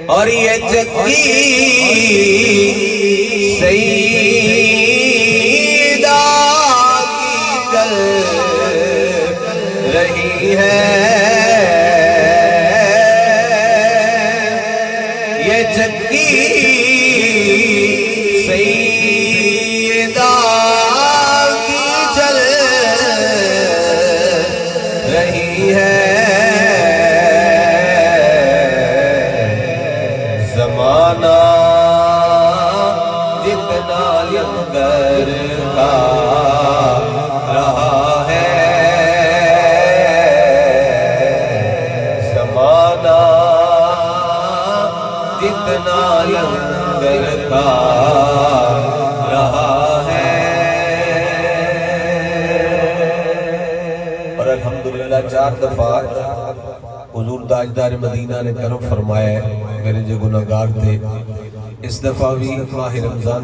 और ये चक्की सईदा की जल रही है। ये चक्की सईदा की जल रही है। ज़माना जितना लंगर खा रहा है, ज़माना जितना लंगर खा रहा है। और अल्हम्दुलिल्लाह 4 दफा हुजूर ताजदार मदीना ने करम फरमाया, मेरे जो गुनाहगार थे। इस दफा भी माह रमजान